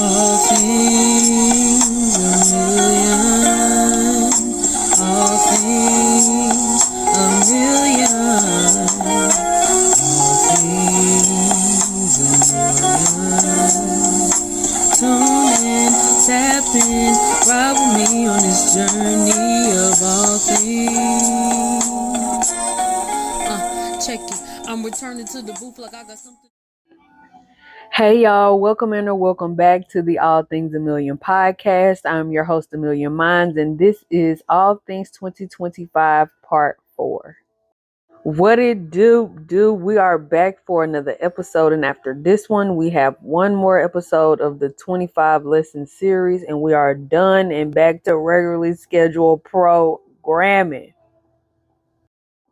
All things a million. All things a million. All things a million. Tune in, tap in, ride with me on this journey of all things. Check it. I'm returning to the booth like I got something. Hey y'all, welcome in or welcome back to the All Things a Million podcast. I'm your host, A Million Minds, and this is All Things 2025 Part 4. What it do? We are back for another episode, and after this one, we have one more episode of the 25 lesson series, and we are done and back to regularly scheduled programming.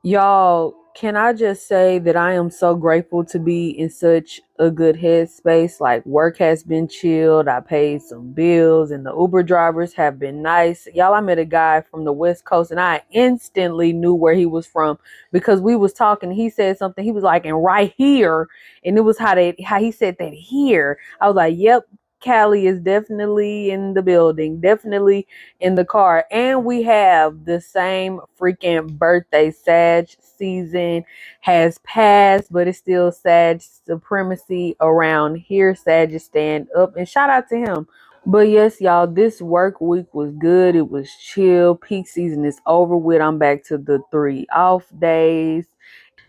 Y'all, can I just say that I am so grateful to be in such a good headspace? Like, work has been chilled. I paid some bills, and the Uber drivers have been nice. Y'all, I met a guy from the West Coast, and I instantly knew where he was from because we was talking. He said something. He was like, "And right here," and it was how he said that here. I was like, "Yep." Callie is definitely in the building, definitely in the car, and we have the same freaking birthday. Sag season has passed, but it's still Sag supremacy around here. Sag just stand up, and shout out to him. But yes, y'all, this work week was good. It was chill. Peak season is over with. I'm back to the 3 off days.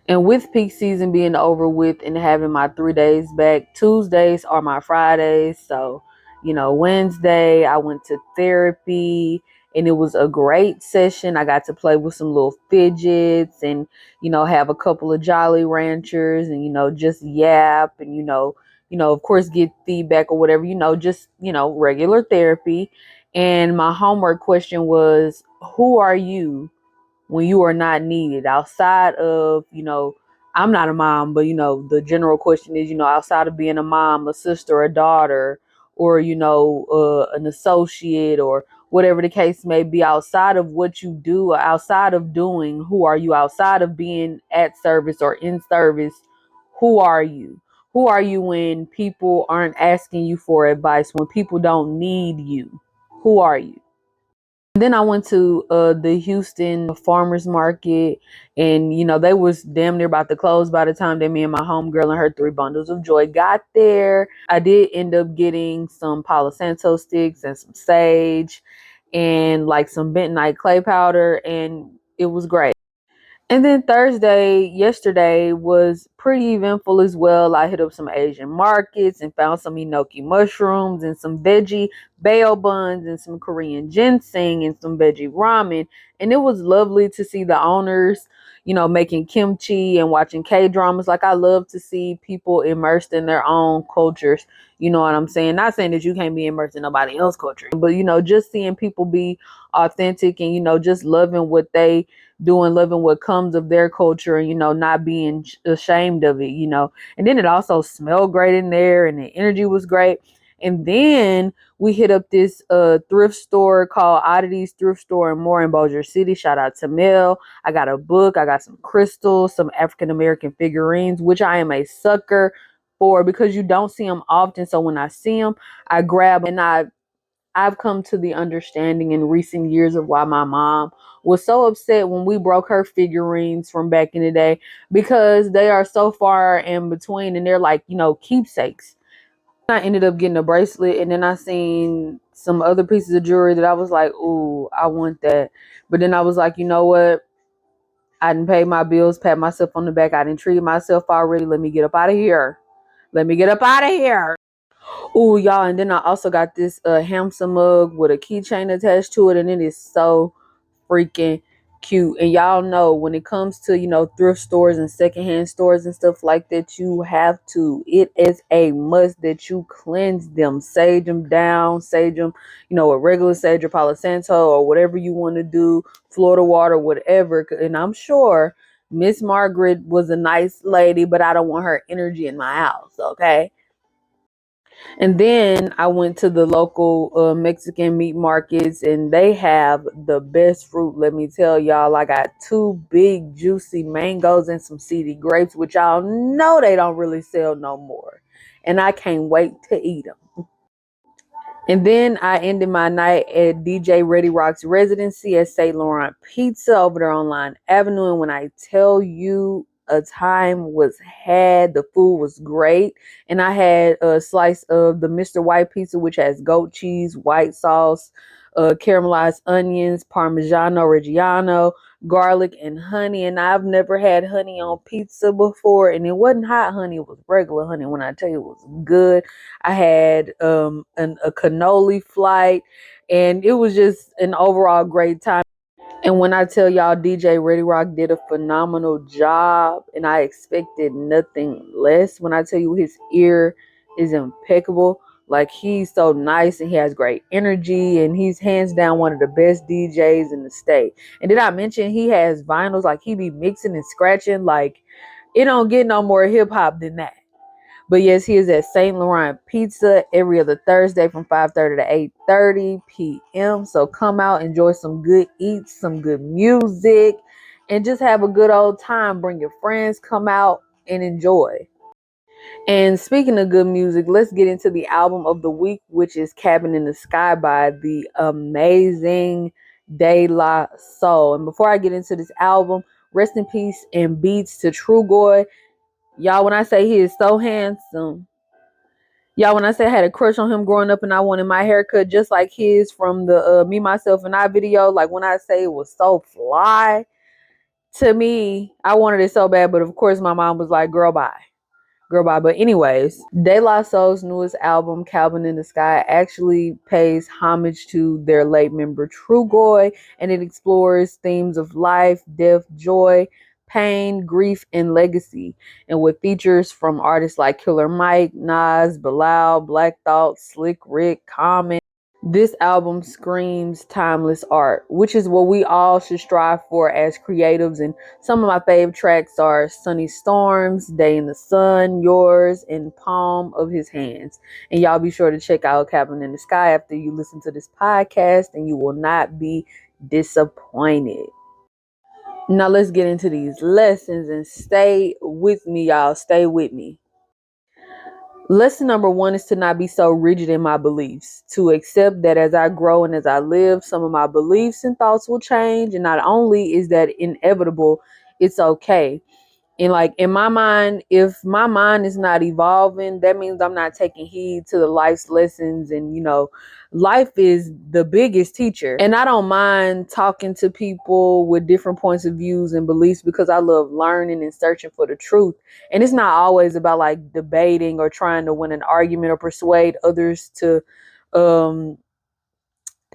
And with peak season being over with and having my 3 days back, Tuesdays are my Fridays. So, Wednesday I went to therapy and it was a great session. I got to play with some little fidgets and, have a couple of Jolly Ranchers and, just yap and, of course get feedback or whatever, just, regular therapy. And my homework question was, who are you when you are not needed outside of, I'm not a mom, but the general question is, outside of being a mom, a sister, a daughter, or an associate, or whatever the case may be, outside of what you do, or outside of doing, who are you? Outside of being at service or in service, who are you? Who are you when people aren't asking you for advice, when people don't need you? Who are you? Then I went to the Houston farmers market, and they was damn near about to close by the time that me and my homegirl and her 3 bundles of joy got there. I did end up getting some Palo Santo sticks and some sage and like some bentonite clay powder, and it was great. And then yesterday was pretty eventful as well. I hit up some Asian markets and found some enoki mushrooms and some veggie bail buns and some Korean ginseng and some veggie ramen. And it was lovely to see the owners, making kimchi and watching K-dramas. Like, I love to see people immersed in their own cultures. You know what I'm saying? Not saying that you can't be immersed in nobody else's culture, but, just seeing people be authentic and, just loving what they doing, loving what comes of their culture, and not being ashamed of it. And then it also smelled great in there and the energy was great. And then we hit up this thrift store called Oddities Thrift Store and More in Bossier City. Shout out to Mel. I got a book, I got some crystals, some African American figurines, which I am a sucker for because you don't see them often. So when I see them, I grab, and I've come to the understanding in recent years of why my mom was so upset when we broke her figurines from back in the day, because they are so far in between and they're like, keepsakes. I ended up getting a bracelet, and then I seen some other pieces of jewelry that I was like, ooh, I want that. But then I was like, you know what? I didn't pay my bills, pat myself on the back. I didn't treat myself already. Let me get up out of here. Let me get up out of here. Oh, y'all, and then I also got this Hamsa mug with a keychain attached to it, and it is so freaking cute. And y'all know when it comes to, thrift stores and secondhand stores and stuff like that, you have to. It is a must that you cleanse them, sage them down, sage them, a regular sage or Palo Santo or whatever you want to do, Florida water, whatever. And I'm sure Miss Margaret was a nice lady, but I don't want her energy in my house, okay? And then I went to the local Mexican meat markets, and they have the best fruit. Let me tell y'all, I got 2 big juicy mangoes and some seedy grapes, which y'all know they don't really sell no more. And I can't wait to eat them. And then I ended my night at DJ Ready Rock's residency at St. Laurent Pizza over there on Line Avenue. And when I tell you, a time was had, the food was great. And I had a slice of the Mr. White pizza, which has goat cheese, white sauce, caramelized onions, Parmigiano Reggiano, garlic, and honey. And I've never had honey on pizza before. And it wasn't hot honey, it was regular honey. When I tell you, it was good. I had a cannoli flight, and it was just an overall great time. And when I tell y'all, DJ Ready Rock did a phenomenal job, and I expected nothing less. When I tell you, his ear is impeccable. Like, he's so nice and he has great energy, and he's hands down one of the best DJs in the state. And did I mention he has vinyls? Like, he be mixing and scratching. Like, it don't get no more hip hop than that. But yes, he is at St. Laurent Pizza every other Thursday from 5:30 to 8:30 p.m. So come out, enjoy some good eats, some good music, and just have a good old time. Bring your friends, come out and enjoy. And speaking of good music, let's get into the album of the week, which is Cabin in the Sky by the amazing De La Soul. And before I get into this album, rest in peace and beats to True Goy. Y'all, when I say he is so handsome, y'all, when I say I had a crush on him growing up and I wanted my haircut just like his from the Me, Myself, and I video, like when I say it was so fly, to me, I wanted it so bad. But of course, my mom was like, girl, bye. Girl, bye. But anyways, De La Soul's newest album, Cabin in the Sky, actually pays homage to their late member Trugoy, and it explores themes of life, death, joy, pain, grief, and legacy. And with features from artists like Killer Mike, Nas, Bilal, Black Thought, Slick Rick, Common. This album screams timeless art, which is what we all should strive for as creatives. And some of my favorite tracks are Sunny Storms, Day in the Sun, Yours, and Palm of His Hands. And y'all be sure to check out Cabin in the Sky after you listen to this podcast, and you will not be disappointed. Now let's get into these lessons and stay with me, y'all. Stay with me. Lesson number one is to not be so rigid in my beliefs, to accept that as I grow and as I live, some of my beliefs and thoughts will change. And not only is that inevitable, it's okay. And like in my mind, if my mind is not evolving, that means I'm not taking heed to the life's lessons. And, life is the biggest teacher. And I don't mind talking to people with different points of views and beliefs because I love learning and searching for the truth. And it's not always about like debating or trying to win an argument or persuade others um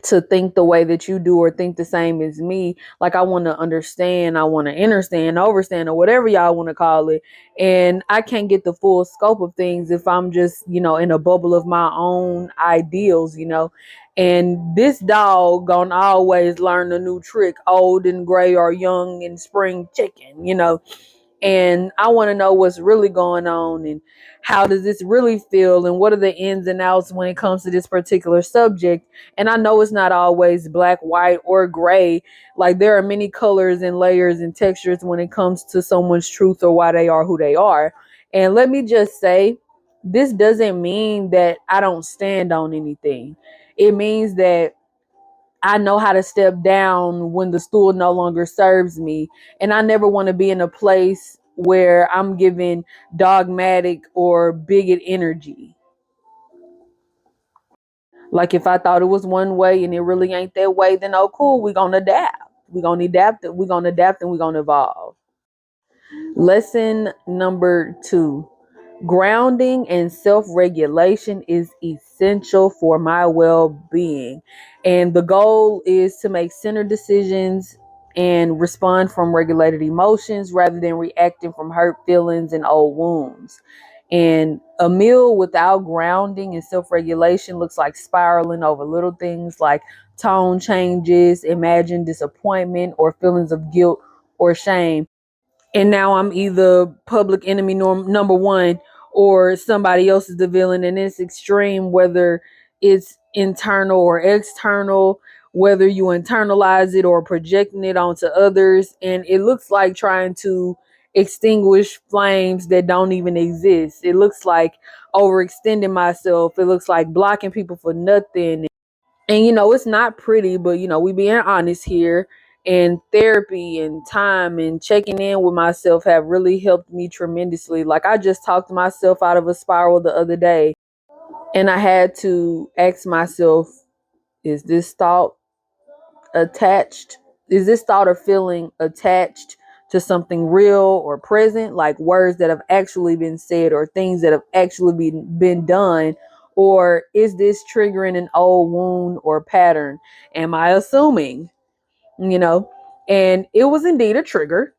to think the way that you do or think the same as me. Like, I want to understand, I want to understand, overstand, or whatever y'all want to call it. And I can't get the full scope of things if I'm just, in a bubble of my own ideals. And this dog gonna always learn a new trick, old and gray or young and spring chicken. And I want to know what's really going on and how does this really feel and what are the ins and outs when it comes to this particular subject. And I know it's not always black, white, or gray. Like, there are many colors and layers and textures when it comes to someone's truth or why they are who they are. And let me just say, this doesn't mean that I don't stand on anything. It means that I know how to step down when the stool no longer serves me. And I never want to be in a place where I'm giving dogmatic or bigot energy. Like, if I thought it was one way and it really ain't that way, then oh cool, we're gonna adapt. We're gonna adapt and we're gonna evolve. Lesson number 2. Grounding and self-regulation is essential for my well-being. And the goal is to make centered decisions and respond from regulated emotions rather than reacting from hurt feelings and old wounds. And a meal without grounding and self-regulation looks like spiraling over little things like tone changes, imagined disappointment, or feelings of guilt or shame. And now I'm either public enemy number one or somebody else is the villain, and it's extreme, whether it's internal or external, whether you internalize it or projecting it onto others. And it looks like trying to extinguish flames that don't even exist. It looks like overextending myself. It looks like blocking people for nothing. And it's not pretty, but we being honest here. And therapy and time and checking in with myself have really helped me tremendously. Like, I just talked myself out of a spiral the other day, and I had to ask myself, is this thought attached? Is this thought or feeling attached to something real or present, like words that have actually been said or things that have actually been done? Or is this triggering an old wound or pattern? Am I assuming? you know, and it was indeed a trigger.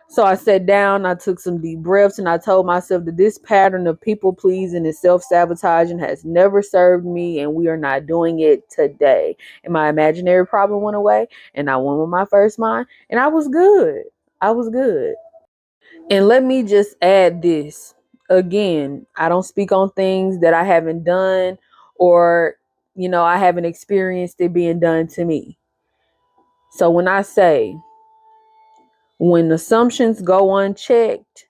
So I sat down, I took some deep breaths, and I told myself that this pattern of people pleasing and self sabotaging has never served me, and we are not doing it today. And my imaginary problem went away, and I went with my first mind, and I was good. I was good. And let me just add this again, I don't speak on things that I haven't done or, I haven't experienced it being done to me. So when I say, when assumptions go unchecked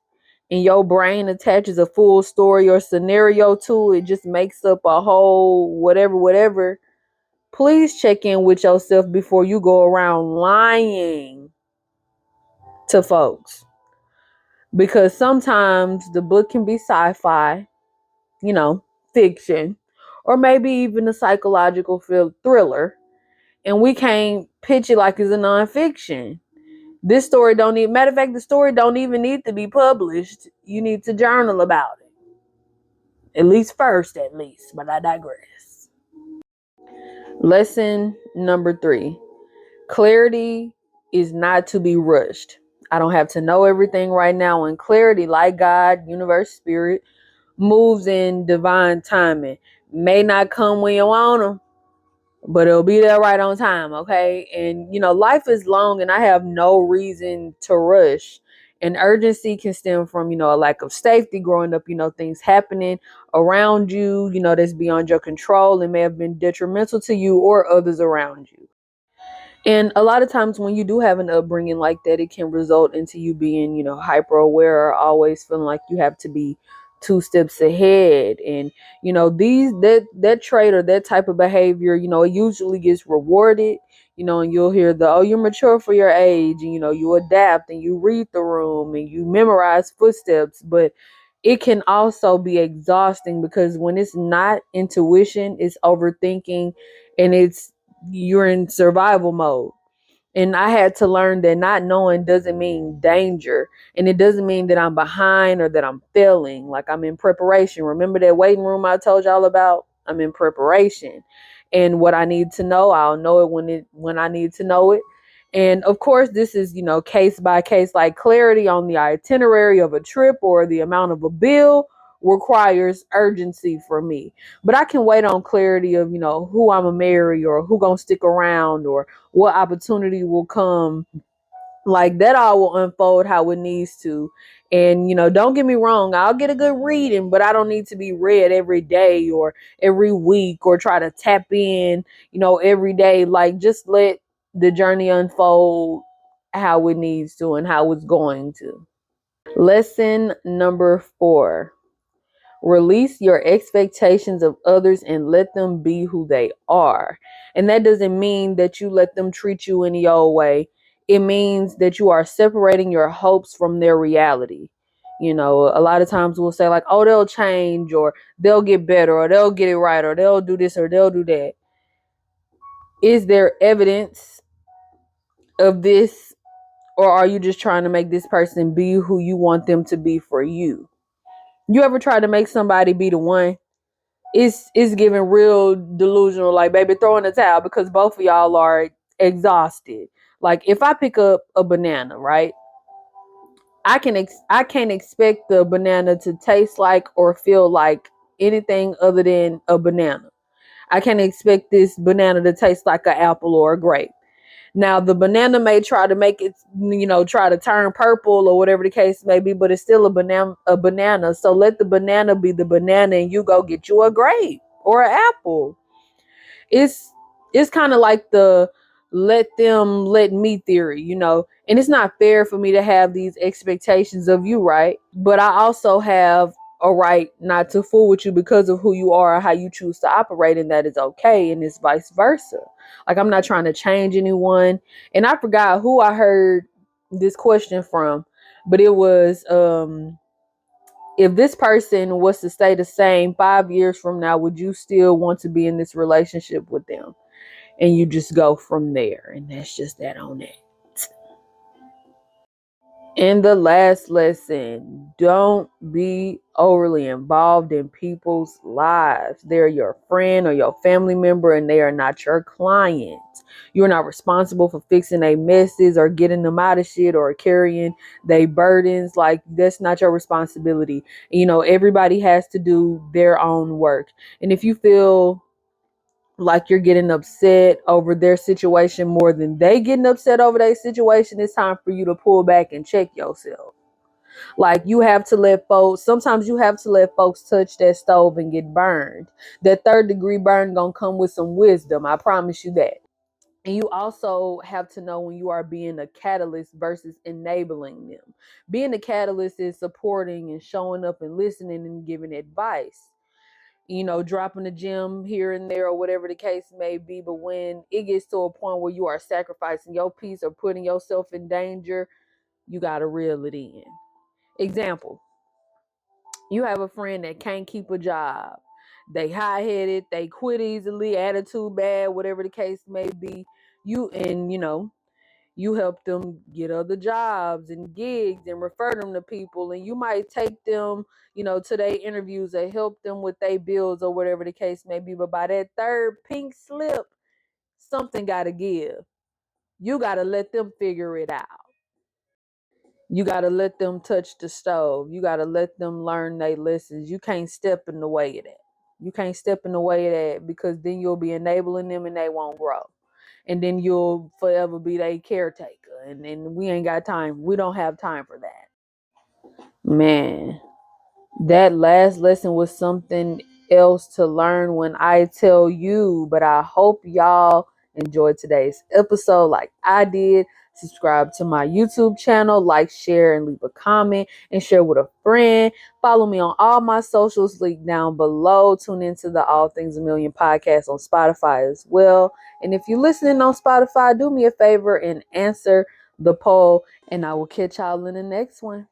and your brain attaches a full story or scenario to it, just makes up a whole whatever, please check in with yourself before you go around lying to folks. Because sometimes the book can be sci-fi, fiction, or maybe even a psychological thriller, and we can't pitch it like it's a nonfiction. This story don't even, matter of fact, the story don't even need to be published. You need to journal about it. At least first, at least. But I digress. Lesson number 3. Clarity is not to be rushed. I don't have to know everything right now. And clarity, like God, universe, spirit, moves in divine timing. May not come when you want them, but it'll be there right on time. Okay. And life is long, and I have no reason to rush. And urgency can stem from a lack of safety growing up, things happening around you, that's beyond your control and may have been detrimental to you or others around you. And a lot of times when you do have an upbringing like that, it can result into you being, hyper aware or always feeling like you have to be 2 steps ahead. And, that trait or that type of behavior, it usually gets rewarded, and you'll hear oh, you're mature for your age, and, you adapt and you read the room and you memorize footsteps. But it can also be exhausting, because when it's not intuition, it's overthinking, and you're in survival mode. And I had to learn that not knowing doesn't mean danger. And it doesn't mean that I'm behind or that I'm failing. Like, I'm in preparation. Remember that waiting room I told y'all about? I'm in preparation. And what I need to know, I'll know it when I need to know it. And of course, this is, case by case. Like, clarity on the itinerary of a trip or the amount of a bill requires urgency for me. But I can wait on clarity of, who I'm gonna marry, or who gonna stick around, or what opportunity will come. Like, that all will unfold how it needs to. And don't get me wrong, I'll get a good reading, but I don't need to be read every day or every week or try to tap in, every day. Like, just let the journey unfold how it needs to and how it's going to. Lesson number 4. Release your expectations of others and let them be who they are. And that doesn't mean that you let them treat you any old way. It means that you are separating your hopes from their reality. A lot of times we'll say, like, oh, they'll change, or they'll get better, or they'll get it right, or they'll do this, or they'll do that. Is there evidence of this, or are you just trying to make this person be who you want them to be for you? You ever try to make somebody be the one? It's giving real delusional, like, baby, throw in the towel, because both of y'all are exhausted. Like, if I pick up a banana, right, I can't expect the banana to taste like or feel like anything other than a banana. I can't expect this banana to taste like an apple or a grape. Now, the banana may try to make it, try to turn purple or whatever the case may be, but it's still a banana. So let the banana be the banana, and you go get you a grape or an apple. It's kind of like let them let me theory, and it's not fair for me to have these expectations of you, right? But I also have a right not to fool with you because of who you are or how you choose to operate, and that is okay, and it's vice versa. Like, I'm not trying to change anyone. And I forgot who I heard this question from, but it was if this person was to stay the same 5 years from now, would you still want to be in this relationship with them? And you just go from there. And that's just that on it. In the last lesson, don't be overly involved in people's lives. They're your friend or your family member, and they are not your client. You're not responsible for fixing their messes or getting them out of shit or carrying their burdens. Like, that's not your responsibility. Everybody has to do their own work. And if you feel like you're getting upset over their situation more than they getting upset over their situation, it's time for you to pull back and check yourself. Like, you have to let folks, sometimes you have to let folks touch that stove and get burned. That third-degree burn gonna come with some wisdom, I promise you that. And you also have to know when you are being a catalyst versus enabling them. Being a catalyst is supporting and showing up and listening and giving advice, dropping a gem here and there or whatever the case may be. But when it gets to a point where you are sacrificing your peace or putting yourself in danger, you got to reel it in. Example, you have a friend that can't keep a job. They high-headed, they quit easily, attitude bad, whatever the case may be. You help them get other jobs and gigs and refer them to people, and you might take them, to their interviews and help them with their bills or whatever the case may be. But by that third pink slip, something got to give. You got to let them figure it out. You got to let them touch the stove. You got to let them learn their lessons. You can't step in the way of that. You can't step in the way of that, because then you'll be enabling them and they won't grow. And then you'll forever be their caretaker. And we ain't got time. We don't have time for that. Man, that last lesson was something else to learn when I tell you. But I hope y'all enjoyed today's episode like I did. Subscribe to my YouTube channel, like, share, and leave a comment, and share with a friend. Follow me on all my socials, link down below. Tune into the All Things a Million podcast on Spotify as well. And if you're listening on Spotify, do me a favor and answer the poll, and I will catch y'all in the next one.